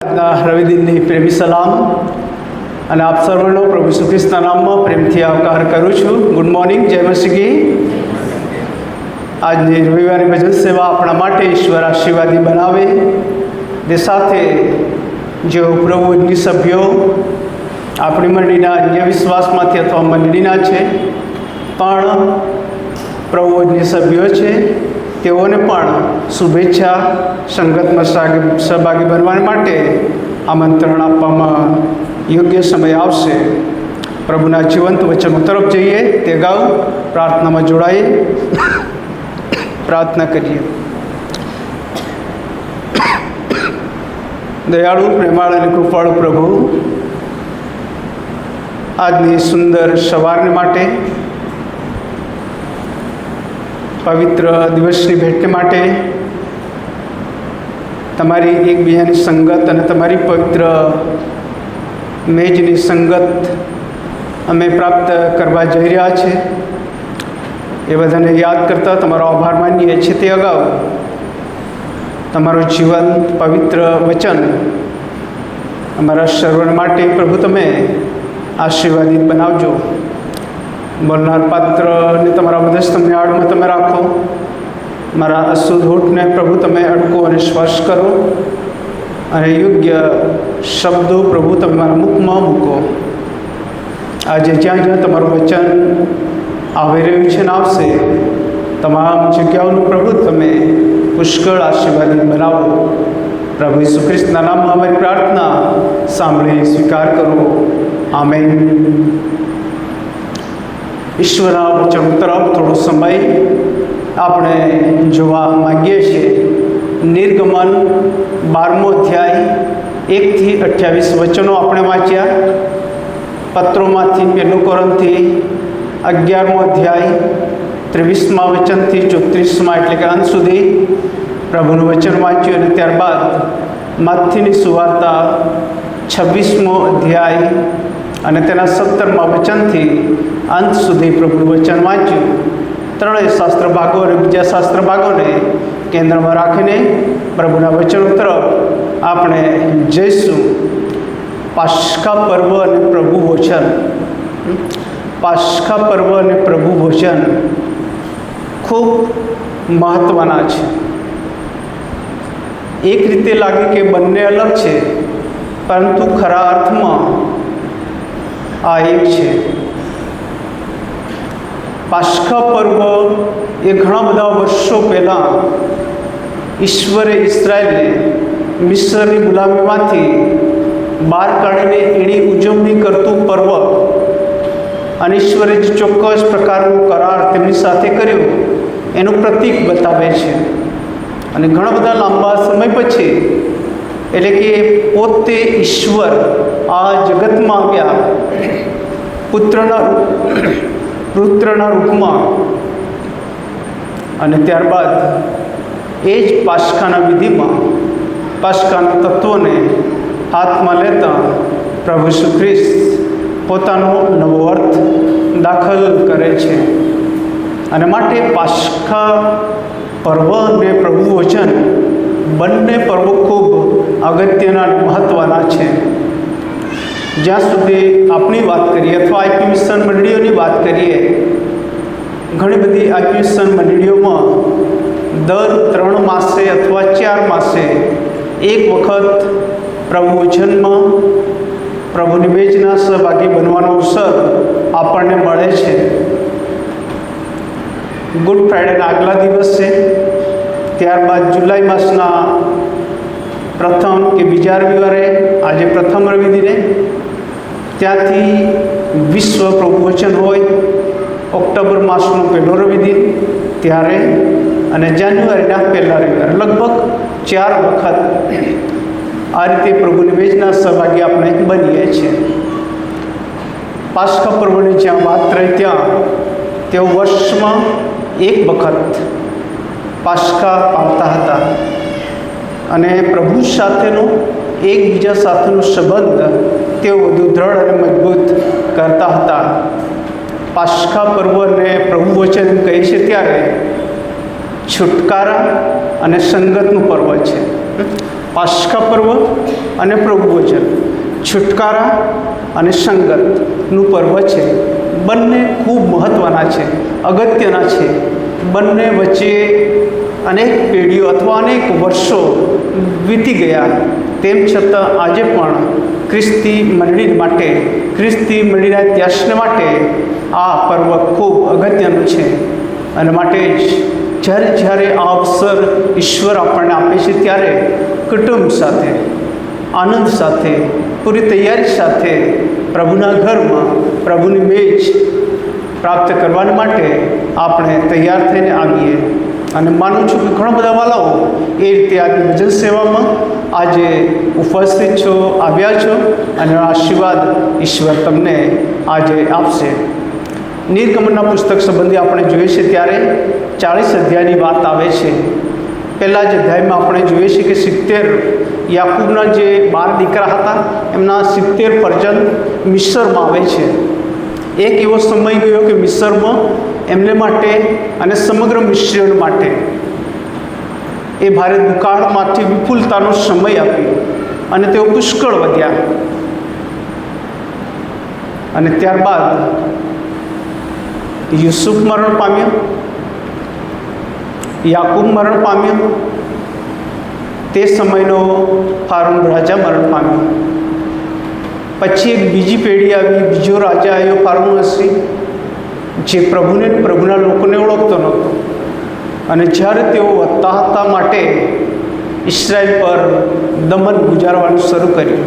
રવિદિનની પ્રેમી સલામ અને આપ સર્વનો પ્રભુ ઈસુ ખ્રિસ્તના નામમાં પ્રેમથી આવકાર કરું છું. ગુડ મોર્નિંગ, જય મસીહી. આજની રવિવારની ભજન સેવા આપણા માટે ઈશ્વર આશીર્વાદી બનાવે તે સાથે જેઓ પ્રભુની સભ્યો આપણી મંડળીના અન્ય વિશ્વાસમાંથી અથવા મંડળીના છે પણ પ્રભુની સભ્યો છે, તેઓને પણ શુભેચ્છા સંગતમાં સહભાગી બનવા માટે આમંત્રણ આપવામાં યોગ્ય સમય આવશે. પ્રભુના જીવંત વચનો તરફ જઈએ તે અગાઉ પ્રાર્થનામાં જોડાઈએ. પ્રાર્થના કરીએ. દયાળુ, પ્રેમાળ અને કૃપાળુ પ્રભુ, આજની સુંદર સવારને માટે, પવિત્ર દિવસની ભેટને માટે તમારી એકબીજાની સંગત અને તમારી પવિત્ર મેજની સંગત અમે પ્રાપ્ત કરવા જઈ રહ્યા છે. એ બધાને યાદ કરતાં તમારો આભાર માનીએ છીએ. તે અગાઉ તમારું જીવંત પવિત્ર વચન અમારા સર્વને માટે પ્રભુ તમે આશીર્વાદિત બનાવજો. બોલનાર પાત્રને તમારા મધ્યસ્થની આડમાં તમે રાખો. મારા અશુદ્ધ હોઠને પ્રભુ તમે અડકો અને સ્પર્શ કરો અને યોગ્ય શબ્દો પ્રભુ તમે મારા મુખમાં મૂકો. આજે જ્યાં જ્યાં તમારું વચન આવી રહ્યું છે ને આવશે, તમામ જગ્યાઓનું પ્રભુ તમે પુષ્કળ આશીર્વાદિત બનાવો. પ્રભુ ઈસુ ખ્રિસ્તના નામમાં અમારી પ્રાર્થના સાંભળી સ્વીકાર કરો. આમેન. ઈશ્વરના વચન તરફ થોડો સમય આપણે જોવા માગીએ છીએ. નિર્ગમન 12મો અધ્યાય 1થી 28 વચનો આપણે વાંચ્યા. પત્રોમાંથી 1 કોરિન્થી 11મો અધ્યાય 23મા વચનથી 34મા એટલે કે અંત સુધી પ્રભુનું વચન વાંચ્યું. અને ત્યારબાદ માથીની સુવાર્તા 26મો અધ્યાય અને તેના 17મા વચનથી અંત સુધી પ્રભુનું વચન વાંચ્યું. ત્રણેય શાસ્ત્ર ભાગો અને બીજા શાસ્ત્ર ભાગોને કેન્દ્રમાં રાખીને પ્રભુના વચનો તરફ આપણે જઈશું. પાસ્કા પર્વ અને પ્રભુ ભોજન. પાસ્કા પર્વ અને પ્રભુ ભોજન ખૂબ મહત્ત્વના છે. એક રીતે લાગે કે બંને અલગ છે, પરંતુ ખરા અર્થમાં આ એક છે. પાસ્કા પર્વ એ ઘણા બધા વર્ષો પહેલાં ઈશ્વરે ઇઝરાયલને મિસ્રની ગુલામીમાંથી બહાર કાઢીને એની ઉજવણી કરતું પર્વ અને ઈશ્વરે જે ચોક્કસ પ્રકારનો કરાર તેમની સાથે કર્યો એનું પ્રતીક બતાવે છે. અને ઘણા બધા લાંબા સમય પછી, એટલે કે પોતે ઈશ્વર આ જગતમાં આવ્યા પુત્રના રૂપમાં, અને ત્યારબાદ એ જ પાસ્કાના વિધિમાં પાસ્કાના તત્વોને હાથમાં લેતા પ્રભુ ઈસુ ખ્રિસ્ત પોતાનો નવો અર્થ દાખલ કરે છે. અને માટે પાસ્કા પર્વ અને પ્રભુ વચન બંને પર્વો ખૂબ અગત્યના મહત્ત્વના છે. જ્યાં સુધી આપણી વાત કરીએ અથવા આઈપી મિશન મંડળીઓની વાત કરીએ, ઘણી બધી આઈપી મિશન મંડળીઓમાં દર 3 માસે અથવા 4 માસે એક વખત પ્રભુ વચનમાં પ્રભુની મેજના સહભાગી બનવાનો અવસર આપણને મળે છે. ગુડ ફ્રાઈડેના આગલા દિવસે, ત્યારબાદ જુલાઈ માસના પ્રથમ કે બીજા રવિવારે, આજે પ્રથમ રવિદિને, ત્યાંથી વિશ્વ પ્રભુ વચન હોય ઓક્ટોબર માસનો પહેલો રવિદિન ત્યારે, અને જાન્યુઆરીના પહેલા રવિવારે, લગભગ 4 વખત આ રીતે પ્રભુની મેજના સહભાગી આપણે બનીએ છીએ. પાસ્કા પર્વની જ્યાં વાત રહી ત્યાં તેઓ વર્ષમાં એક વખત પાસ્કા પાળતા હતા અને પ્રભુ સાથેનો એકબીજા સાથેનો સંબંધ તેઓ વધુ દ્રઢ અને મજબૂત કરતા હતા. પાસ્કા પર્વ અને પ્રભુ વચન કહે છે ત્યારે છુટકારા અને સંગતનું પર્વ છે. પાસ્કા પર્વ અને પ્રભુ ભોજન, છુટકારા અને સંગતનું પર્વ છે. બંને ખૂબ મહત્ત્વના છે, અગત્યના છે. બંને વચ્ચે અનેક પેઢીઓ અથવા અનેક વર્ષો વીતી ગયા, તેમ છતાં આજે પણ ખ્રિસ્તી મંડળી માટે, ખ્રિસ્તી મંડળીના ઇતિહાસને માટે આ પર્વ ખૂબ અગત્યનું છે. અને માટે જ જ્યારે આ અવસર ઈશ્વર આપણને આપે છે, ત્યારે કુટુંબ સાથે, આનંદ સાથે, પૂરી તૈયારી સાથે પ્રભુના ઘરમાં પ્રભુની મેજ પ્રાપ્ત કરવા માટે આપણે તૈયાર થઈને આવીએ. અને માનું છું કે ઘણા બધા વાલાઓ એ રીતે આજની ભજન સેવામાં આજે ઉપસ્થિત છો, આવ્યા છો, અને આશીર્વાદ ઈશ્વર તમને આજે આપશે. નિર્ગમનના પુસ્તક સંબંધી આપણે જોઈએ છીએ ત્યારે 40 અધ્યાયની વાત આવે છે. પહેલાં જ અધ્યાયમાં આપણે જોઈએ છીએ કે 70 યાકૂબના જે 12 દીકરા હતા, એમના 70 પરજન મિસ્રમાં આવે છે. એક એવો સમય ગયો કે મિસ્રમાં એમને માટે અને સમગ્ર મિશ્રણ માટે એ ભારે દુકાળમાંથી વિપુલતાનો સમય આપ્યો અને તેઓ પુષ્કળ વધ્યા. અને ત્યારબાદ યુસુફ મરણ પામ્યો, યાકૂબ મરણ પામ્યો, તે સમયનો ફારૂન રાજા મરણ પામ્યો. પછી એક બીજી પેઢી આવી, બીજો રાજા આવ્યો ફારૂન હસી, જે પ્રભુને પ્રભુના લોકોને ઓળખતો નહોતો. અને જ્યારે તેઓ વધતા હતા માટે ઇસ્રાયેલ પર દમન ગુજારવાનું શરૂ કર્યું,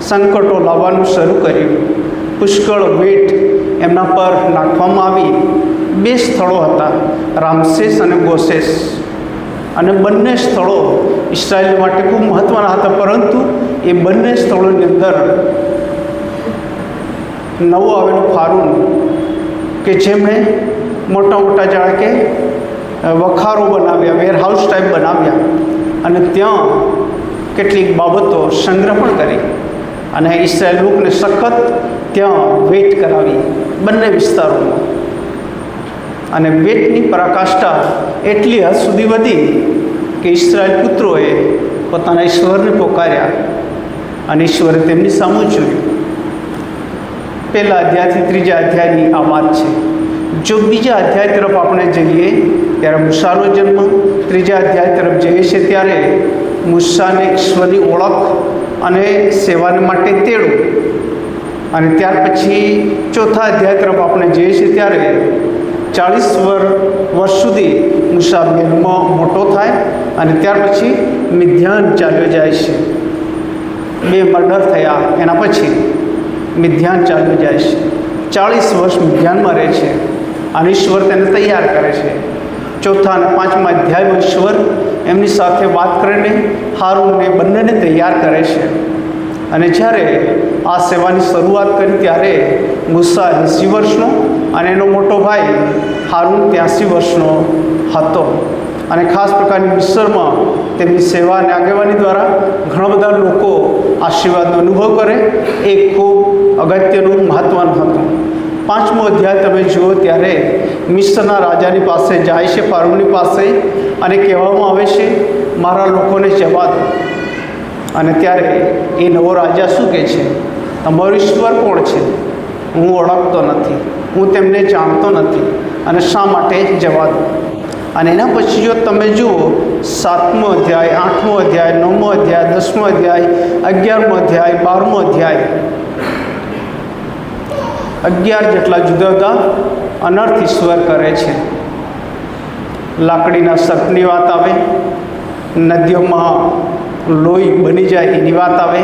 સંકટો લાવવાનું શરૂ કર્યું, પુષ્કળ વેટ એમના પર નાખવામાં આવી. 2 સ્થળો હતા, રામસેસ અને ગોસેસ. અને બંને સ્થળો ઇસ્રાયેલ માટે ખૂબ મહત્ત્વના હતા, પરંતુ એ બંને સ્થળોની અંદર નવો આવેલો ફારૂન કે જેમણે મોટા મોટા જાણે કે વખારો બનાવ્યા, વેરહાઉસ ટાઈપ બનાવ્યા, અને ત્યાં કેટલીક બાબતો સંગ્રહ પણ કરી અને ઇસ્રાયેલ લોકોને સખત ત્યાં વેટ કરાવી બંને વિસ્તારોમાં. અને વેટની પરાકાષ્ઠા એટલી હદ સુધી વધી કે ઇસ્રાયેલ પુત્રોએ પોતાના ઈશ્વરને પોકાર્યા અને ઈશ્વરે તેમની સામું જોયું. પહેલા અધ્યાયથી 3જા અધ્યાયની આ વાત છે. જો બીજા અધ્યાય તરફ આપણે જઈએ ત્યારે મૂસાનો જન્મ, 3જા અધ્યાય તરફ જઈએ છીએ ત્યારે મૂસાને ઈશ્વરની ઓળખ અને સેવાને માટે તેડું. અને ત્યાર પછી 4થા અધ્યાય તરફ આપણે જઈએ છીએ ત્યારે 40 વર્ષ સુધી મૂસા મહેલમાં મોટો થાય અને ત્યાર પછી મિદ્યાન ચાલ્યો જાય છે. 2 મર્ડર થયા એના પછી મિદ્યાન ચાલ્યો જાય છે. 40 વર્ષ મિદ્યાનમાં રહે છે અને ઈશ્વર તેને તૈયાર કરે છે. 4થા અને 5મા અધ્યાયમાં ઈશ્વર એમની સાથે વાત કરીને હારૂનને બંનેને તૈયાર કરે છે. અને જ્યારે આ સેવાની શરૂઆત કરી ત્યારે મૂસા 80 વર્ષનો અને એનો મોટો ભાઈ હારૂન 83 વર્ષનો હતો. અને ખાસ પ્રકારની મિસ્રમાં તેમની સેવા અને આગેવાની દ્વારા ઘણા બધા લોકો આશીર્વાદનો અનુભવ કરે, એ ખૂબ અગત્યનું મહત્ત્વનું હતું. 5મો અધ્યાય તમે જુઓ ત્યારે મિસ્રના રાજાની પાસે જાય છે, ફારૂનની પાસે, અને કહેવામાં આવે છે મારા લોકોને જવા દો. અને ત્યારે એ નવો રાજા શું કહે છે, તમારો ઈશ્વર કોણ છે? હું ઓળખતો નથી, હું તેમને જાણતો નથી, અને શા માટે જવા દો? અને એના પછી જો તમે જુઓ 7મો અધ્યાય, 8મો અધ્યાય, 9મો અધ્યાય, 10મો અધ્યાય, 11મો અધ્યાય, 12મો અધ્યાય, 11 જેટલા જુદા જુદા અનર્થ ઈશ્વર કરે છે. લાકડીના સર્પની વાત આવે, નદીઓમાં લોહી બની જાય એની વાત આવે,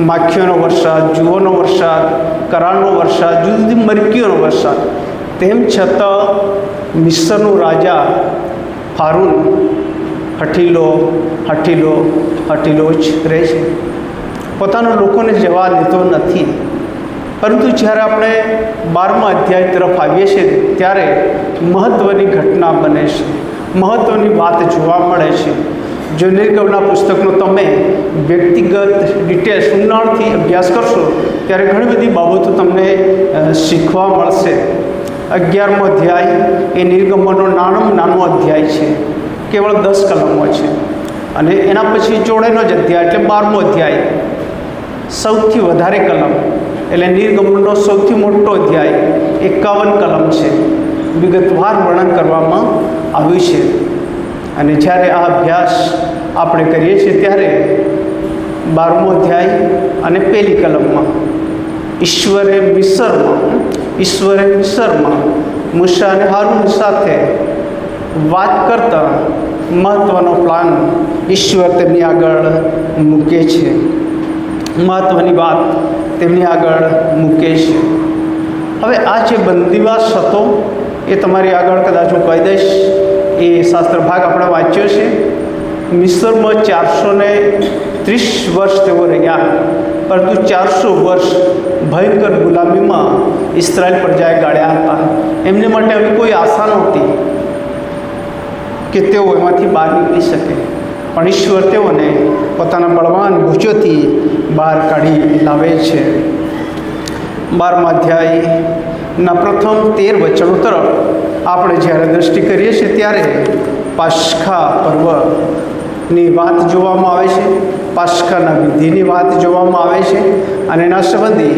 માખીઓનો વરસાદ, જુઓનો વરસાદ, કરાળનો વરસાદ, જુદી જુદી મરકીઓનો વરસાદ. તેમ છતાં મિસ્રનો રાજા ફારૂન હઠીલો જ રહે છે, પોતાના લોકોને જવા દેતો નથી. પરંતુ જ્યારે આપણે 12મા અધ્યાય તરફ આવીએ છીએ ત્યારે મહત્ત્વની ઘટના બને છે, મહત્ત્વની વાત જોવા મળે છે. જો નિર્ગમનના પુસ્તકનો તમે વ્યક્તિગત ડિટેલ્સ ઊંડાણથી અભ્યાસ કરશો ત્યારે ઘણી બધી બાબતો તમને શીખવા મળશે. 11મો અધ્યાય એ નિર્ગમનનો નાનો અધ્યાય છે, કેવળ 10 કલમો છે. અને એના પછી જોડેનો જ અધ્યાય એટલે 12મો અધ્યાય, સૌથી વધારે કલમ એટલે નિર્ગમનનો સૌથી મોટો અધ્યાય 51 કલમ છે. વિગતવાર વર્ણન કરવામાં આવ્યું છે. અને જ્યારે આ અભ્યાસ આપણે કરીએ છીએ ત્યારે 12મો અધ્યાય અને પહેલી કલમમાં ઈશ્વરે મિસરમાં મૂસા અને હારૂન સાથે વાત કરતા મહત્ત્વનો પ્લાન ઈશ્વર તેમની આગળ મૂકે છે, મહત્ત્વની વાત તેમની આગળ મૂકે છે. હવે આ જે બંદીવાસ હતો એ તમારી આગળ કદાચ હું કહી દઈશ. એ શાસ્ત્ર ભાગ આપણે વાંચ્યો છે. મિસરમાં 430 વર્ષ તેઓ રહ્યા, પરંતુ 400 વર્ષ ભયંકર ગુલામીમાં ઇસ્રાયેલ પ્રજાએ ગાળ્યા હતા. એમને માટે આવી કોઈ આશા નહોતી કે તેઓ એમાંથી બહાર નીકળી શકે, પણ ઈશ્વર તેઓને પોતાના બળવાન ભુજોથી બહાર કાઢી લાવે છે. 12મા અધ્યાયના પ્રથમ 13 વચનો તરફ આપણે જ્યારે દૃષ્ટિ કરીએ છીએ ત્યારે પાસ્કા પર્વની વાત જોવામાં આવે છે, પાસ્કાના વિધિની વાત જોવામાં આવે છે, અને એના સંબંધી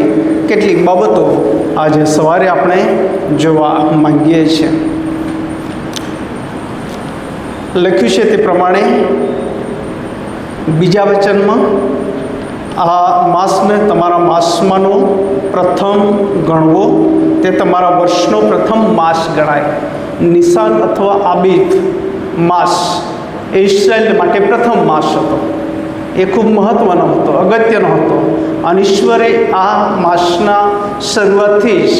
કેટલીક બાબતો આજે સવારે આપણે જોવા માંગીએ છીએ. લખ્યું છે તે પ્રમાણે બીજા વચનમાં, આ માસને તમારા માસમાંનો પ્રથમ ગણવો, તે તમારા વર્ષનો પ્રથમ માસ ગણાય. નિશાન અથવા આબીદ માસ એ ઇસ્રાયેલ માટે પ્રથમ માસ હતો. એ ખૂબ મહત્ત્વનો હતો, અગત્યનો હતો. અને ઈશ્વરે આ માસના શરૂઆતથી જ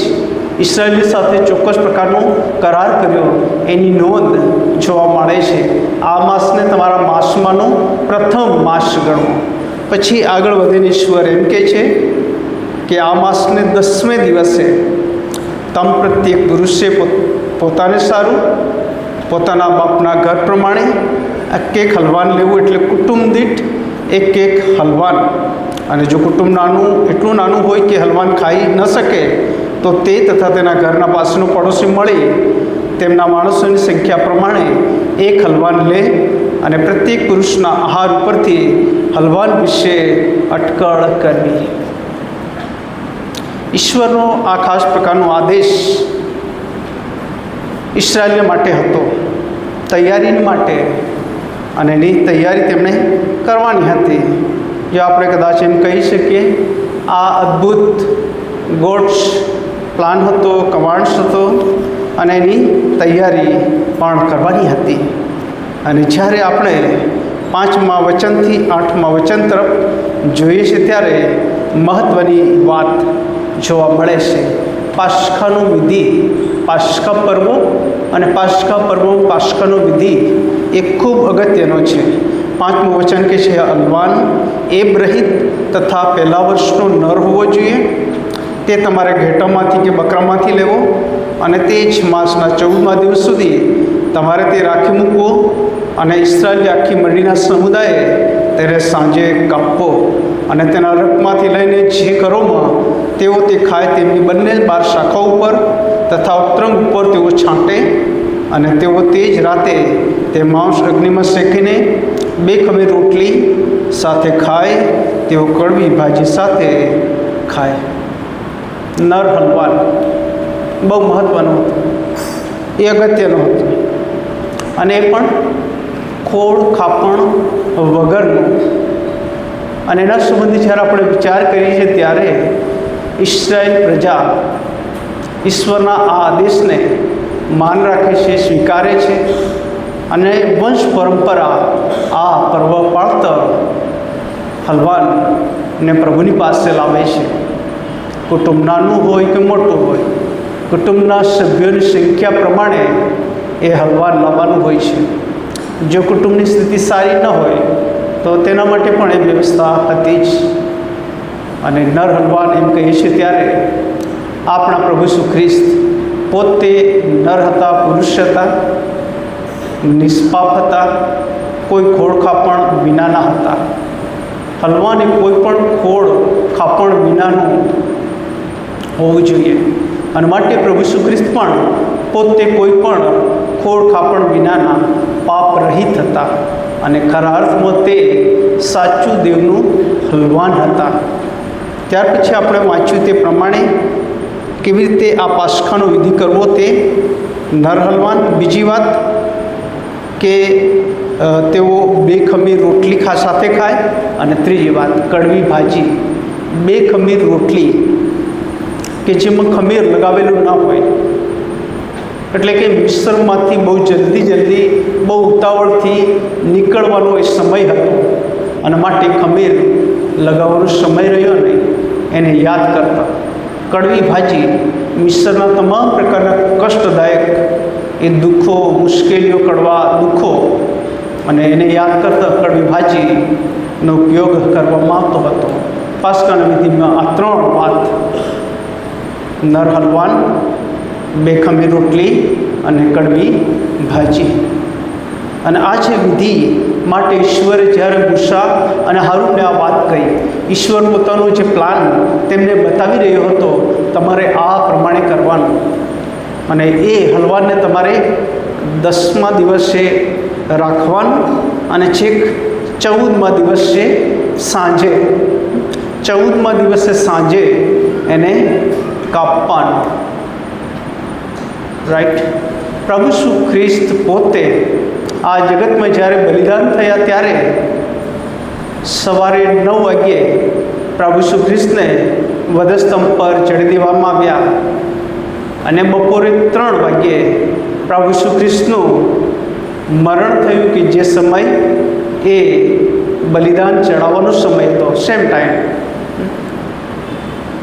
ઇસ્રાયેલી સાથે ચોક્કસ પ્રકારનો કરાર કર્યો, એની નોંધ જોવા મળે છે. આ માસને તમારા માસમાંનો પ્રથમ માસ ગણવો. પછી આગળ વધીને ઈશ્વર એમ કહે છે કે આ માસને 10મે દિવસે તમ પ્રત્યેક પુરુષે પોતાને સારું, પોતાના બાપના ઘર પ્રમાણે એક હલવાન લેવું, એટલે કુટુંબ દીઠ એક હલવાન. અને જો કુટુંબ એટલું નાનું હોય કે હલવાન ખાઈ ન શકે, તો તે તથા તેના ઘરના પાસેનો પડોશી મળી તેમના માણસોની સંખ્યા પ્રમાણે એક હલવાન લે, અને પ્રત્યેક પુરુષના આહાર ઉપરથી હલવાન વિશે અટકળ કરવી. ઈશ્વરનો આ ખાસ પ્રકારનો આદેશ ઇસ્રાયેલ માટે હતો, તૈયારી માટે, અને એની તૈયારી તેમણે કરવાની હતી. જો આપણે કદાચ એમ કહી શકીએ, આ અદ્ભુત ગોડ્સ પ્લાન હતો, કમાન્ડ્સ હતો, અને એની તૈયારી પણ કરવાની હતી. અને જ્યારે આપણે 5મા વચનથી 8મા વચન તરફ જોઈએ છીએ ત્યારે મહત્ત્વની વાત જોવા મળે છે. પાસ્કાનો વિધિ, પાસ્કા પર્વ અને પાસ્કાનો વિધિ એ ખૂબ અગત્યનો છે. 5મું વચન કે છે, હલવાન એબ રહિત તથા પહેલા વર્ષનો નર હોવો જોઈએ. તે તમારે ઘેટામાંથી કે બકરામાંથી લેવો, અને તે જ માસના 14મા દિવસ સુધી તમારે તે રાખી મૂકવો. અને ઇસ્રાયેલની આખી મંડળીના સમુદાયે તેને સાંજે કાપવો, અને તેના રક્તમાંથી લઈને જે ઘરોમાં તેઓ તે ખાય તેમની બંને 12 શાખાઓ ઉપર તથા ઉત્તરંગ ઉપર તેઓ છાંટે. અને તેઓ તે જ રાતે તે માંસ અગ્નિમાં શેકીને 2 ખમીર રોટલી સાથે ખાય, તેઓ કડવી ભાજી સાથે ખાય. નર હલવાન બહુ મહત્ત્વનો હતો, એ અગત્યનો હતો, અને એ પણ ખોળ ખાપણ વગરનું. અને એના સંબંધી જ્યારે આપણે વિચાર કરીએ છીએ ત્યારે ઇસ્રાયેલ પ્રજા ઈશ્વરના આ આદેશને માન રાખે છે, સ્વીકારે છે, અને વંશ પરંપરા આ પર્વ પાળતા હલવાનને પ્રભુની પાસે લાવે છે. કુટુંબ નાનું હોય કે મોટું હોય, કુટુંબના સભ્યોની સંખ્યા પ્રમાણે એ હલવાન લાવવાનું હોય છે. જો કુટુંબની સ્થિતિ સારી ન હોય તો તેના માટે પણ એ વ્યવસ્થા હતી જ. અને નર હલવાન એમ કહીએ છીએ ત્યારે આપણા પ્રભુ ઈસુ ખ્રિસ્ત પોતે નર હતા, પુરુષ હતા, નિષ્પાપ હતા, કોઈ ખોળ ખાપણ વિનાના હતા. હલવાને કોઈ પણ ખોળ ખાપણ વિનાનું હોવું જોઈએ. અને માટે પ્રભુ ઈસુ ખ્રિસ્ત પણ પોતે કોઈ પણ ખોળ ખાપણ વિનાના પાપ રહિત હતા. અને ખરા અર્થમાં તે સાચું દેવનું હલવાન હતા. ત્યાર પછી આપણે વાંચ્યું તે પ્રમાણે કેવી રીતે આ પાસખાનો વિધિ કરવો તે નર હલવાન. બીજી વાત કે તેઓ 2 ખમીર રોટલી સાથે ખાય. અને ત્રીજી વાત કડવી ભાજી. 2 ખમીર રોટલી કે જેમાં ખમીર લગાવેલું ના હોય, એટલે કે મિશ્રમાંથી બહુ જલ્દી બહુ ઉતાવળથી નીકળવાનો એ સમય હતો અને માટે ખમીર લગાવવાનો સમય રહ્યો નહીં એને યાદ કરતા. કડવી ભાજી મિશ્રના તમામ પ્રકારના કષ્ટદાયક એ દુઃખો, મુશ્કેલીઓ, કડવા દુઃખો અને એને યાદ કરતાં કડવી ભાજીનો ઉપયોગ કરવામાં આવતો હતો. પાસકાની વિધિમાં આ 3 વાત, નર હલવાન, 2 ખમીર રોટલી અને કડવી ભાજી. અને આ જે વિધિ માટે ઈશ્વરે જ્યારે મૂસા અને હારૂનને આ વાત કહી, ઈશ્વર પોતાનો જે પ્લાન તેમને બતાવી રહ્યો હતો, તમારે આ પ્રમાણે કરવાનું. અને એ હલવાને તમારે 10મા દિવસે રાખવાનું અને છેક 14મા દિવસે સાંજે 14મા દિવસે સાંજે એને કાપવાનું. રાઈટ. પ્રભુ ઈસુ ખ્રિસ્ત પોતે આ જગતમાં જ્યારે બલિદાન થયા ત્યારે સવારે 9 વાગ્યે પ્રભુ ઈસુ ખ્રિસ્તને વધસ્તંભ પર ચડી દેવામાં આવ્યા અને બપોરે 3 વાગ્યે પ્રભુ ઈસુ ખ્રિસ્તનું મરણ થયું કે જે સમય એ બલિદાન ચડાવવાનો સમય હતો. સેમ ટાઈમ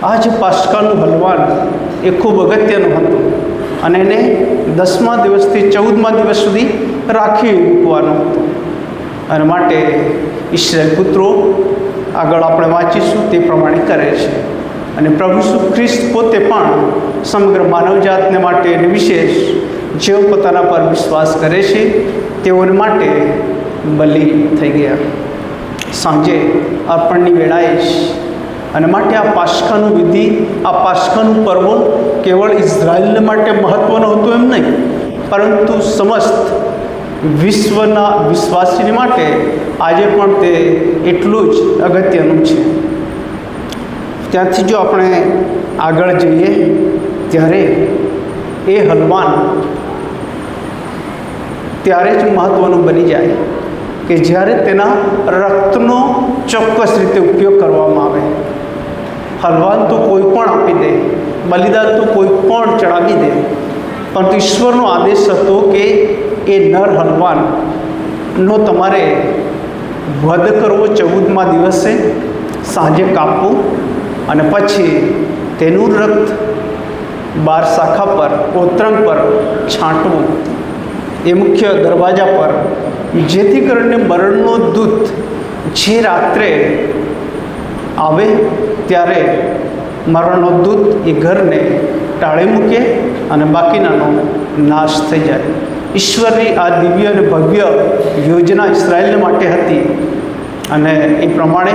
આ જે પાસકાનું હલવાન એ ખૂબ અગત્યનું હતું અને એને 10મા દિવસથી 14મા દિવસ સુધી રાખી મૂકવાનું હતું. અને માટે ઈશ્રાયેલ પુત્રો આગળ આપણે વાંચીશું તે પ્રમાણે કરે છે. અને પ્રભુ ઈસુ ખ્રિસ્ત પોતે પણ સમગ્ર માનવજાતને માટે વિશેષ જેઓ પોતાના પર વિશ્વાસ કરે છે તેઓને માટે બલિ થઈ ગયા સાંજે અર્પણની વેળાએ જ. અને માટે આ પાસખાનું વિધિ, આ પાસખાનું પર્વ કેવળ ઇઝરાયલને માટે મહત્ત્વનું હતું એમ નહીં, પરંતુ સમસ્ત વિશ્વના વિશ્વાસીને માટે આજે પણ તે એટલું જ અગત્યનું છે. ત્યાંથી જો આપણે આગળ જઈએ ત્યારે એ હલવાન ત્યારે જ મહત્ત્વનું બની જાય કે જ્યારે તેના રક્તનો ચોક્કસ રીતે ઉપયોગ કરવામાં આવે. હલવાન તો કોઈ પણ આપી દે, બલિદાન તો કોઈ પણ ચડાવી દે, પરંતુ ઈશ્વરનો આદેશ હતો કે એ નર હલવાનનો તમારે વધ કરવો 14મા દિવસે સાંજે કાપવું અને પછી તેનું રક્ત 12 શાખા પર, ઓતરંગ પર છાંટવું એ મુખ્ય દરવાજા પર, જેથી કરીને મરણનો દૂત જે રાત્રે આવે ત્યારે મરણનો દૂત એ ઘરને ટાળી મૂકે અને બાકીનાનો નાશ થઈ જાય. ઈશ્વરની આ દિવ્ય અને ભવ્ય યોજના ઇસરાયેલને માટે હતી અને એ પ્રમાણે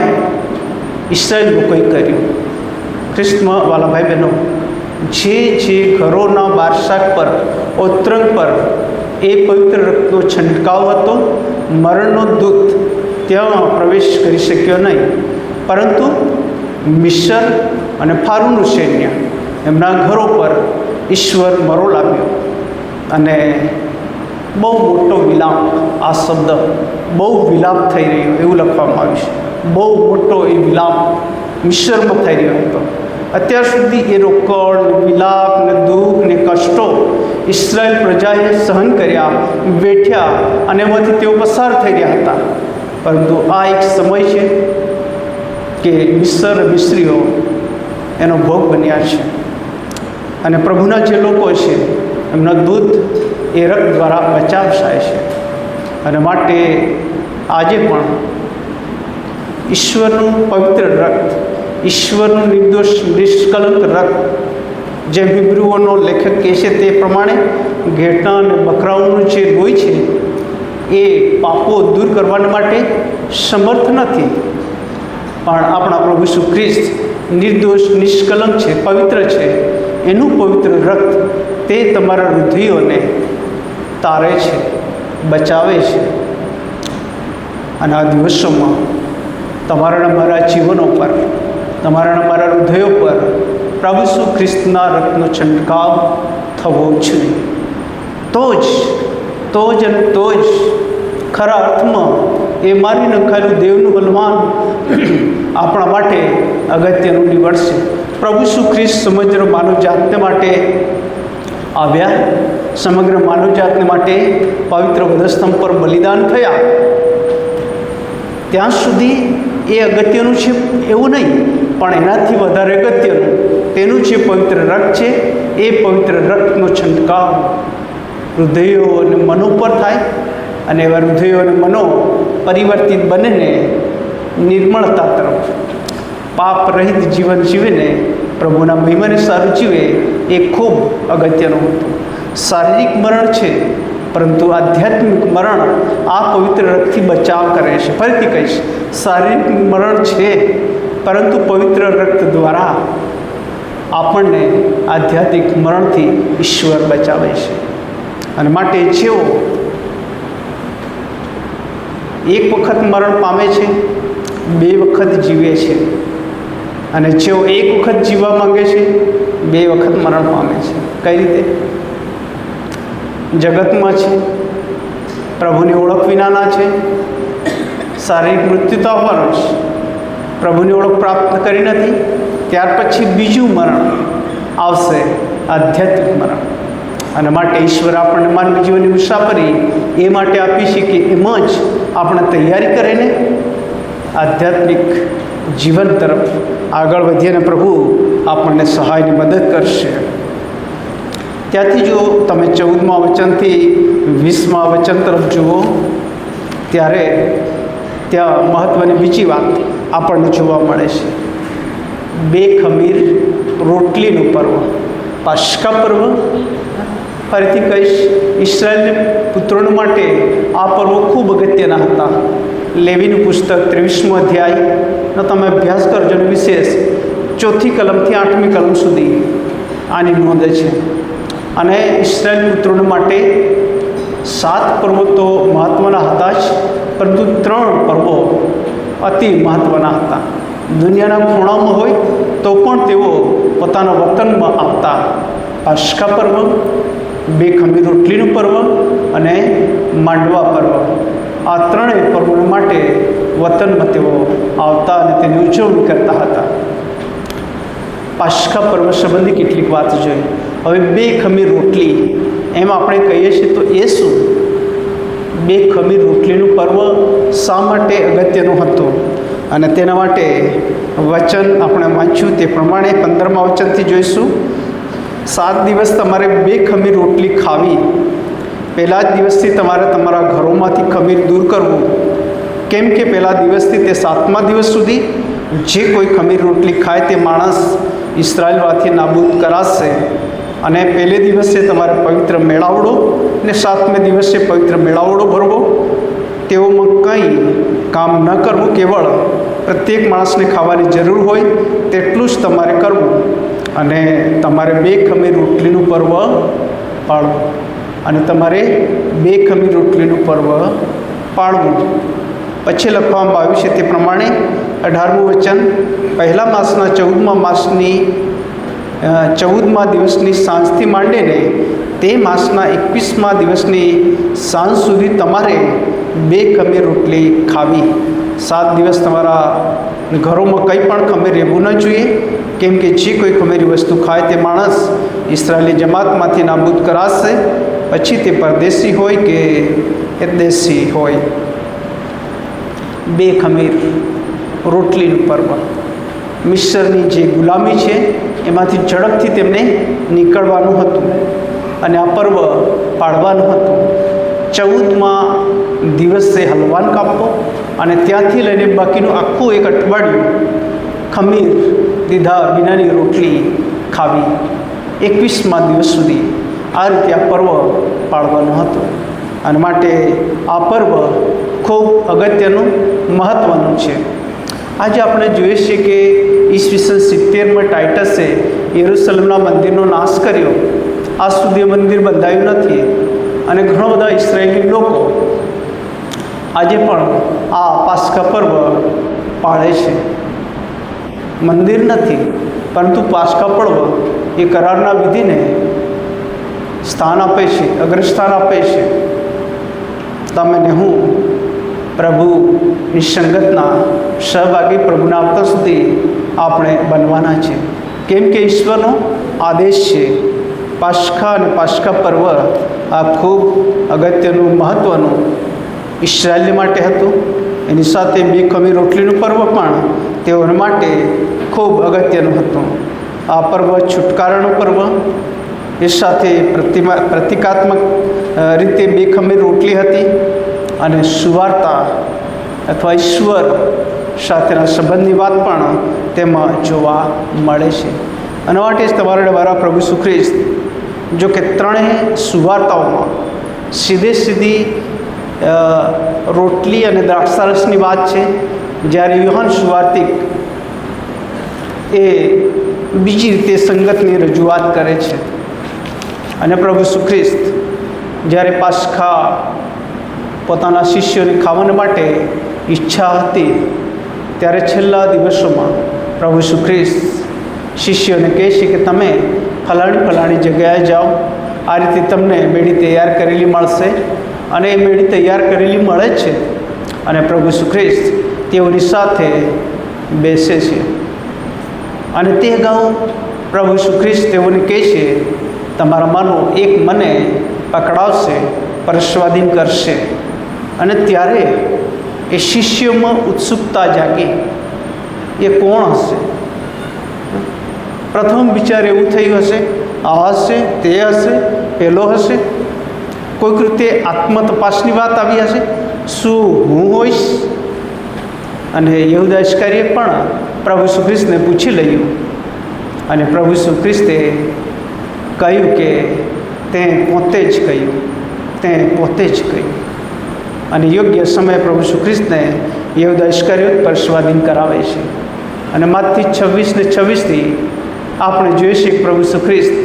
ઇસરાયેલ લોકોએ કર્યું. ખ્રિસ્તમાં વાલા ભાઈ બહેનો, જે ઘરોના 12 શાખ પર, ઓતરંગ પર એ પવિત્ર રક્તનો છંટકાવ હતો, મરણનો દૂત ત્યાં પ્રવેશ કરી શક્યો નહીં, પરંતુ મિસર અને ફારૂનું સૈન્ય એમના ઘરો પર ઈશ્વર મરો લાવ્યો. અને બહુ મોટો વિલાપ, આ શબ્દ બહુ વિલાપ થઈ રહ્યો એવું લખવામાં આવ્યું છે. બહુ મોટો એ વિલાપ મિસરમાં થઈ રહ્યો હતો. અત્યાર સુધી એ રોકડ, વિલાપ ને દુઃખ ને કષ્ટો ઇસરાયેલ પ્રજાએ સહન કર્યા, વેઠ્યા અને એમાંથી તેઓ પસાર થઈ રહ્યા હતા. પરંતુ આ એક સમય છે કે મિસ્રીઓ એનો ભોગ બન્યા છે અને પ્રભુના જે લોકો છે એમના દૂત એ રક્ત દ્વારા બચાવ થાય છે. અને માટે આજે પણ ઈશ્વરનું પવિત્ર રક્ત, ઈશ્વરનું નિર્દોષ નિષ્કલંક રક્ત, જેમ હિબ્રુઓનો લેખક કહે છે તે પ્રમાણે ઘેટાં અને બકરાઓનું જે લોહી છે એ પાપો દૂર કરવા માટે સમર્થ નથી, પણ આપણા પ્રભુ ઈસુ ખ્રિસ્ત નિર્દોષ, નિષ્કલંક છે, પવિત્ર છે. એનું પવિત્ર રક્ત તે તમારા હૃદયોને તારે છે, બચાવે છે. અને આ દિવસોમાં તમારા મારા જીવનો પર, તમારા મારા હૃદયો પર પ્રભુ ઈસુ ખ્રિસ્તના રક્તનો છંટકાવ થવો જોઈએ. તો જ ખરા અર્થમાં એ મારી નખાયેલું દેવનું બલવાન આપણા માટે અગત્યનું નીવડશે. પ્રભુ ઈસુ ખ્રિસ્ત સમગ્ર માનવજાતને માટે આવ્યા, સમગ્ર માનવજાતને માટે પવિત્ર વધસ્તંભ પર બલિદાન થયા. ત્યાં સુધી એ અગત્યનું છે એવું નહીં, પણ એનાથી વધારે અગત્યનું તેનું જે પવિત્ર રક્ત છે, એ પવિત્ર રક્તનો છંટકાવ હૃદયો અને મનો પર થાય અને એવા હૃદયો અને મનો પરિવર્તિત બનીને નિર્મળતા તરફ પાપ રહિત જીવન જીવીને પ્રભુના મહિમાને સારું જીવે, એ ખૂબ અગત્યનું હતું. શારીરિક મરણ છે, પરંતુ આધ્યાત્મિક મરણ આ પવિત્ર રક્તથી બચાવ કરે છે. ફરીથી કહીશ, શારીરિક મરણ છે, પરંતુ પવિત્ર રક્ત દ્વારા આપણને આધ્યાત્મિક મરણથી ઈશ્વર બચાવે છે. અને માટે જેઓ એક વખત મરણ પામે છે, 2 વખત જીવે છે, અને જેઓ એક વખત જીવવા માંગે છે, 2 વખત મરણ પામે છે. કઈ રીતે? જગતમાં છે, પ્રભુની ઓળખ વિનાના છે, શારીરિક મૃત્યુ તો આવવાનું છે. પ્રભુની ઓળખ પ્રાપ્ત કરી નથી, ત્યાર પછી બીજું મરણ આવશે, આધ્યાત્મિક મરણ. અને માટે ઈશ્વર આપણને માનવી જીવનની મુસાફરી એ માટે આપી છે કે એમાં જ આપણે તૈયારી કરીને આધ્યાત્મિક જીવન તરફ આગળ વધીએ અને પ્રભુ આપણને સહાયની મદદ કરશે. ત્યાંથી જો તમે 14મા વચનથી 20મા વચન તરફ જુઓ, ત્યારે ત્યાં મહત્ત્વની બીજી વાત આપણને જોવા મળે છે. 2 ખમીર રોટલીનું પર્વ, પાસ્કા પર્વ. ફરીથી કહીશ, ઇસ્રાયેલ પુત્રોને માટે આ પર્વો ખૂબ અગત્યના હતા. લેવીનું પુસ્તક 23મો અધ્યાયનો તમે અભ્યાસ કરજો. વિશેષ 4થી કલમથી 8મી કલમ સુધી આની નોંધ છે. અને ઇસ્રાયેલ પુત્રોને માટે 7 પર્વો તો મહત્ત્વના હતા જ, પરંતુ 3 પર્વો અતિ મહત્ત્વના હતા. દુનિયાના ખૂણામાં હોય તો પણ તેઓ પોતાના વતનમાં આવતા. પાસ્કા પર્વ, 2 ખમીર રોટલીનું પર્વ અને માંડવા પર્વ, આ 3 પર્વો માટે વતનમાં તેઓ આવતા અને તેની ઉજવણી કરતા હતા. પાસ્કા પર્વ સંબંધી કેટલીક વાત જોઈએ. હવે 2 ખમીર રોટલી, એમ આપણે કહીએ છીએ તો એ શું? 2 ખમીર રોટલીનું પર્વ શા માટે અગત્યનું હતું? અને તેના માટે વચન આપણે વાંચ્યું તે પ્રમાણે 15મા વચનથી જોઈશું. 7 દિવસ તમારે 2 ખમીર રોટલી ખાવી. પહેલા જ દિવસથી તમારે તમારા ઘરોમાંથી ખમીર દૂર કરવું, કેમ કે પહેલા દિવસથી તે 7મા દિવસ સુધી જે કોઈ ખમીર રોટલી ખાય તે માણસ ઇસ્રાયેલમાંથી નાબૂદ કરાશે. અને પહેલે દિવસે તમારે પવિત્ર મેળાવડો ને 7મે દિવસે પવિત્ર મેળાવડો ભરવો. તેઓમાં કંઈ કામ ન કરવું, કેવળ પ્રત્યેક માણસને ખાવાની જરૂર હોય તેટલું જ તમારે કરવું. અને તમારે 2 ખમીર રોટલીનું પર્વ પાળવું. અને તમારે 2 ખમીર રોટલીનું પર્વ પાળવું. પછી લખવામાં આવ્યું છે તે પ્રમાણે 18મું વચન, પહેલા માસના 14મા દિવસની સાંજથી માંડીને તે માસના 21મા દિવસની સાંજ સુધી તમારે 2 ખમીર રોટલી ખાવી. 7 દિવસ તમારા ઘરોમાં કંઈ પણ ખમીર રહેવું ન જોઈએ, કેમ કે જે કોઈ ખમીરી વસ્તુ ખાય તે માણસ ઇસ્રાયેલી જમાતમાંથી નાબૂદ કરાશે, પછી તે પરદેશી હોય કે દેશી હોય. 2 ખમીર રોટલીનું પર્વ, મિસ્રની જે ગુલામી છે એમાંથી ઝડપથી તેમને નીકળવાનું હતું અને આ પર્વ પાડવાનું હતું. 14મા દિવસે હલવાન કાપવો અને ત્યાંથી લઈને બાકીનું આખું એક અઠવાડિયું ખમીર દીધા વિનાની રોટલી ખાવી. 21મા દિવસ સુધી આ રીતે આ પર્વ પાળવાનું હતું. અને માટે આ પર્વ ખૂબ અગત્યનું, મહત્ત્વનું છે. આજે આપણે જોઈએ છીએ કે ઈસવીસન 70માં ટાઇટસે યરુશલેમના મંદિરનો નાશ કર્યો. આજ સુધી મંદિર બંધાયું નથી અને ઘણા બધા ઇસરાયેલી લોકો આજે પણ આ પાસ્કા પર્વ પાળે છે. મંદિર નથી, પરંતુ પાસ્કા પર્વ એ કરારના વિધિને સ્થાન આપે છે, અગ્રસ્થાન આપે છે. તમે ને હું પ્રભુની સંગતના સહભાગી પ્રભુના આવતા સુધી આપણે બનવાના છે. કેમ કે ઈશ્વરનો આદેશ છે. પાસ્કા અને પાસ્કા પર્વ આ ખૂબ અગત્યનું, મહત્ત્વનું ઇસ્રાયેલ માટે હતું. એની સાથે બે ખમી રોટલીનું પર્વ પણ તેઓને માટે ખૂબ અગત્યનું હતું. આ પર્વ છુટકારાનું પર્વ, એ સાથે પ્રતિકાત્મક રીતે બે ખમી રોટલી હતી અને સુવાર્તા અથવા ઈશ્વર સાથેના સંબંધની વાત પણ તેમાં જોવા મળે છે. અને માટે જ તમારા દ્વારા પ્રભુ ઈસુ ખ્રિસ્ત જો કે ત્રણેય સુવાર્તાઓમાં સીધી રોટલી અને દ્રાક્ષારસની વાત છે, જ્યારે યોહાન સુવાર્તિક એ બીજી રીતે સંગતની રજૂઆત કરે છે. અને પ્રભુ ઈસુ ખ્રિસ્ત જ્યારે પાસ્કા પોતાના શિષ્યોને ખાવાના માટે ઈચ્છા હતી, ત્યારે છેલ્લા દિવસોમાં પ્રભુ ઈસુ ખ્રિસ્ત શિષ્યોને કહે છે કે તમે ફલાણી જગ્યાએ જાઓ, આ રીતે તમને મેળી તૈયાર કરેલી મળશે. અને એ મેળી તૈયાર કરેલી મળે જ છે. અને પ્રભુ ઈસુ ખ્રિસ્ત તેઓની સાથે બેસે છે. અને તે અગાઉ પ્રભુ ઈસુ ખ્રિસ્ત તેઓને કહે છે, તમારામાંનો એક મને પકડાવશે, પરસ્વાધીન કરશે. અને ત્યારે એ શિષ્યોમાં ઉત્સુકતા જાગી, એ કોણ હશે? પ્રથમ વિચાર એવું થયું હશે, આ હશે, તે હશે, પેલો હશે. કોઈક રીતે આત્મતપાસની વાત આવી હશે, શું હું હોઈશ? અને યહૂદા ઇસ્કારીએ પણ પ્રભુ ઈસુ ખ્રિસ્તને પૂછી લયું. અને પ્રભુ ઈસુ ખ્રિસ્તે કહ્યું કે તે પોતે જ કહ્યું. અને યોગ્ય સમયે પ્રભુ ઈસુ ખ્રિસ્તને યહૂદા ઇસ્કારીઓત પર સ્વાધીન કરાવે છે. અને માથી 26:26 આપણે જોઈએ છીએ કે પ્રભુ ઈસુ ખ્રિસ્ત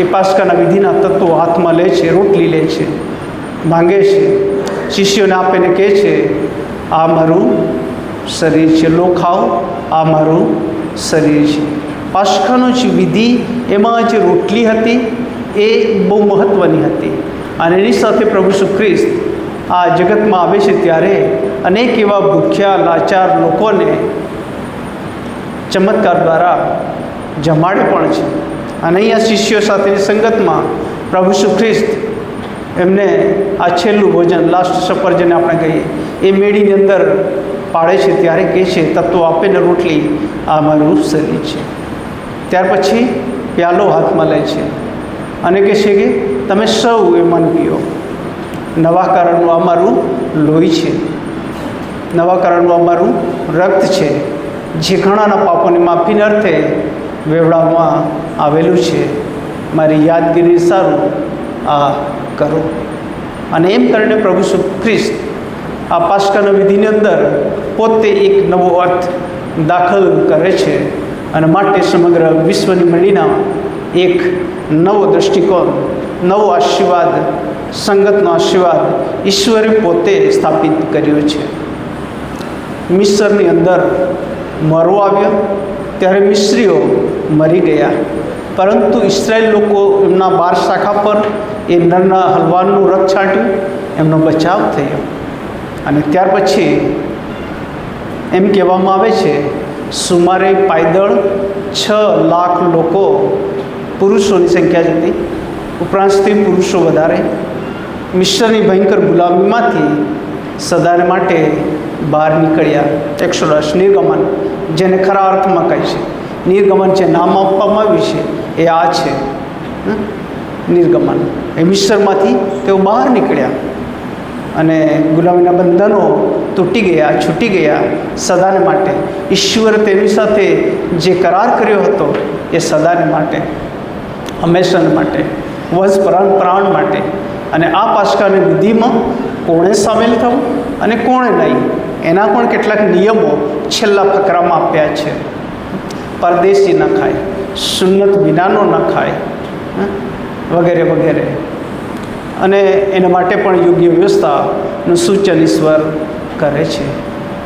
એ પાસ્કાના વિધિના તત્વો હાથમાં લે છે, રોટલી લે છે, માંગે છે, શિષ્યોને આપીને કહે છે, આ મારું શરીર છે, લો ખાઓ, આ મારું શરીર છે. પાસ્કાનો જે વિધિ, એમાં જે રોટલી હતી એ બહુ મહત્ત્વની હતી. અને એની સાથે પ્રભુ ઈસુ ખ્રિસ્ત આ જગતમાં આવે છે ત્યારે અનેક એવા ભૂખ્યા લાચાર લોકોને ચમત્કાર દ્વારા જમાડે પણ છે. અને અહીંયા શિષ્યો સાથેની સંગતમાં પ્રભુ ઈસુ ખ્રિસ્ત એમને આ છેલ્લું ભોજન, લાસ્ટ સપર જેને આપણે કહીએ, એ મેળીની અંદર પાડે છે. ત્યારે કહે છે, તત્વો આપીને રોટલી, આ મારું શરીર છે. ત્યાર પછી પ્યાલો હાથમાં લે છે અને કહે છે કે તમે સૌ એમાં પીઓ. નવા કરારનું અમારું લોહી છે, નવા કરારનું અમારું રક્ત છે, જે ઘણાના પાપોની માફીને અર્થે વેવડાવવામાં આવેલું છે. મારી યાદગીરી સારું આ કરો. અને એમ કરીને પ્રભુ ઈસુ ખ્રિસ્ત આ પાસ્કાના વિધિની અંદર પોતે એક નવો અર્થ દાખલ કરે છે. અને માટે સમગ્ર વિશ્વની મંડીના એક નવો દૃષ્ટિકોણ, નવો આશીર્વાદ, સંગતનો આશીર્વાદ ઈશ્વરે પોતે સ્થાપિત કર્યો છે. મિસ્રની અંદર મરો આવ્યો ત્યારે મિસ્રીઓ મરી ગયા, પરંતુ ઇસ્રાયેલ લોકો એમના 12 શાખા પર એ નરના હલવાનનું રક્ત છાંટ્યું, એમનો બચાવ થયો. અને ત્યાર પછી એમ કહેવામાં આવે છે, સુમારે પાયદળ 6 લાખ લોકો, પુરુષોની સંખ્યા જ હતી, ઉપરાંત સ્ત્રી પુરુષો વધારે, મિસ્રની ભયંકર ગુલામીમાંથી સદાને માટે બહાર નીકળ્યા. એક્સોડસ, નિર્ગમન, જેને ખરા અર્થમાં કહે છે નિર્ગમન, જે નામ આપવામાં આવ્યું છે એ આ છે, નિર્ગમન. એ મિસ્રમાંથી તેઓ બહાર નીકળ્યા અને ગુલામીના બંધનો તૂટી ગયા, છૂટી ગયા સદાને માટે. ઈશ્વરે તેની સાથે જે કરાર કર્યો હતો એ સદાને માટે, હંમેશાને માટે, વંશ પ્રાણ માટે. અને આ પાસ્કાની વિધિમાં કોણે સામેલ થવું અને કોણે નહીં, એના પણ કેટલાક નિયમો છેલ્લા ફકરામાં આપ્યા છે. પરદેશી ન ખાય, સુન્નત વિનાનો ન ખાય, વગેરે વગેરે. અને એના માટે પણ યોગ્ય વ્યવસ્થા નું સૂચન ઈશ્વર કરે છે.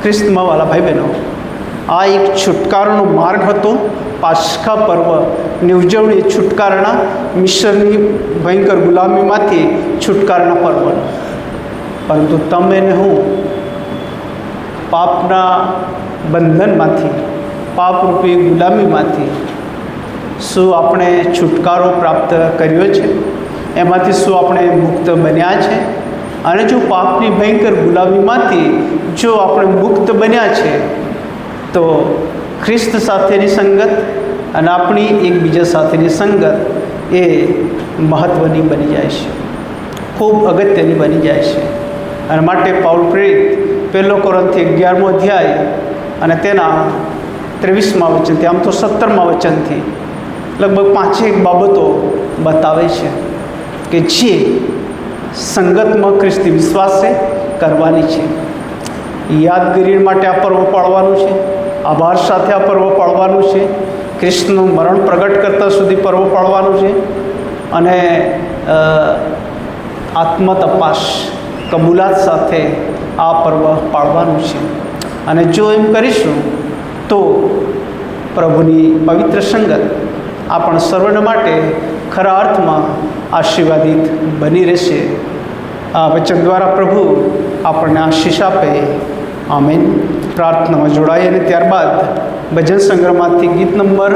ખ્રિસ્તમાં વાલા ભાઈ બહેનો, આ એક છુટકારાનો માર્ગ હતો. પાસ્કા પર્વની ઉજવણી છુટકારાના મિશ્રની ભયંકર ગુલામીમાંથી છુટકારાના પર્વનો. પરંતુ તમે ને હું પાપના બંધનમાંથી, પાપરૂપી ગુલામીમાંથી શું આપણે છુટકારો પ્રાપ્ત કર્યો છે? એમાંથી શું આપણે મુક્ત બન્યા છે? અને જો પાપની ભયંકર ગુલામીમાંથી જો આપણે મુક્ત બન્યા છે, તો ખ્રિસ્ત સાથેની સંગત અને આપણી એકબીજા સાથેની સંગત એ મહત્ત્વની બની જાય છે, ખૂબ અગત્યની બની જાય છે. અને માટે પાઉલ પ્રેરિત 1 કોરિન્થી 11મો અધ્યાય અને તેના 23મા વચનથી, આમ તો 17મા વચનથી લગભગ 5 બાબતો બતાવે છે કે જે સંગતમાં ખ્રિસ્તી વિશ્વાસે કરવાની છે. યાદગીરી માટે આ પર્વ પાળવાનું છે, આભાર સાથે આ પર્વ પાળવાનું છે, ખ્રિસ્તનું મરણ પ્રગટ કરતાં સુધી પર્વ પાળવાનું છે, અને આત્મતપાસ કબૂલાત સાથે આ પર્વ પાળવાનું છે. અને જો એમ કરીશું તો પ્રભુની પવિત્ર સંગત આપણ સર્વને માટે ખરા અર્થમાં આશીર્વાદિત બની રહેશે. આ વચન દ્વારા પ્રભુ આપણને આશીષ આપે. આમેન. પ્રાર્થનામાં જોડાઈ અને ત્યારબાદ ભજન સંગ્રહમાંથી ગીત નંબર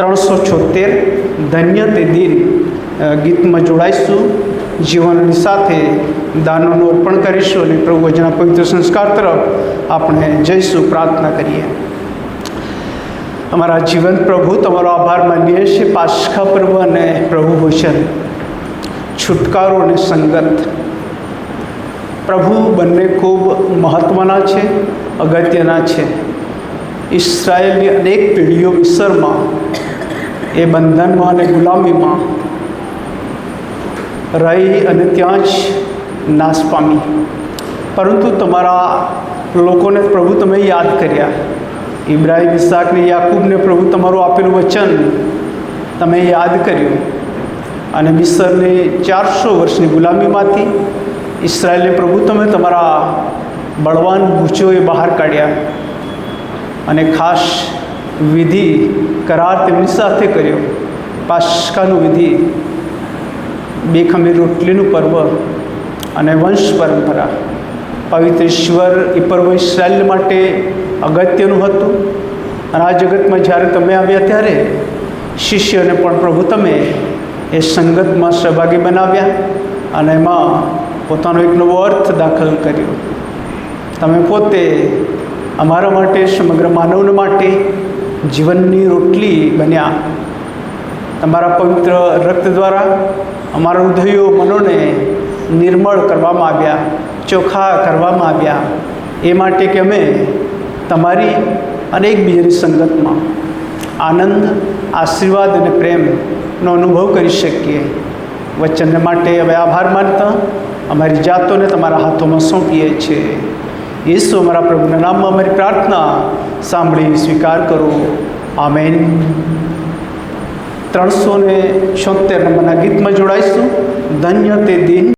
376 ધન્ય તે દિન ગીતમાં જોડાઈશું. જીવનની સાથે દાનોનું અર્પણ કરીશું અને પ્રભુ વચનના પવિત્ર સંસ્કાર તરફ આપણે જઈશું. પ્રાર્થના કરીએ. અમારા જીવન પ્રભુ, તમારો આભાર માનીએ છીએ પાસ્કા પર્વ અને પ્રભુ ભોજન, છુટકારો અને સંગત. પ્રભુ બંને ખૂબ મહત્ત્વના છે, અગત્યના છે. ઇસરાયેલની અનેક પેઢીઓ મિસરમાં એ બંધનમાં અને ગુલામીમાં રહી અને ત્યાં જ નાશ પામી. પરંતુ તમારા લોકોને પ્રભુ તમે યાદ કર્યા. ઇબ્રાહિમ, ઇસાકને, યાકૂબને પ્રભુ તમારું આપેલું વચન તમે યાદ કર્યું અને મિસરની 400 વર્ષની ગુલામીમાંથી ઇસરાયેલને પ્રભુ તમે તમારા બળવાન ભૂચોએ બહાર કાઢ્યા અને ખાસ વિધિ કરાર તેમની સાથે કર્યો. પાસ્કાનું વિધિ, બેખમીર રોટલીનું પર્વ અને વંશ પરંપરા. પવિત્ર ઈશ્વર એ પર્વ ઇસરાયેલ માટે અગત્યનું હતું. અને આ જગતમાં જ્યારે તમે આવ્યા ત્યારે શિષ્યોને પણ પ્રભુ તમે એ સંગતમાં સહભાગી બનાવ્યા અને એમાં પોતાનો એક નવો અર્થ દાખલ કર્યો. તમે પોતે અમારા માટે, સમગ્ર માનવને માટે જીવનની રોટલી બન્યા. તમારા પવિત્ર રક્ત દ્વારા અમારા હૃદયો, મનોને નિર્મળ કરવામાં આવ્યા, ચોખ્ખા કરવામાં આવ્યા. એ માટે કે અમે તમારી અને એકબીજાની સંગતમાં આનંદ, આશીર્વાદ અને પ્રેમનો અનુભવ કરી શકીએ. વચનને માટે હવે આભાર માનતા અમારી જાતોને તમારા હાથોમાં સોંપીએ છીએ. યેસુ અમારા પ્રભુના નામમાં અમારી પ્રાર્થના સાંભળી સ્વીકાર કરો. આમેન. 376 નંબરના ગીતમાં જોડાઈશું. ધન્ય તે દિન.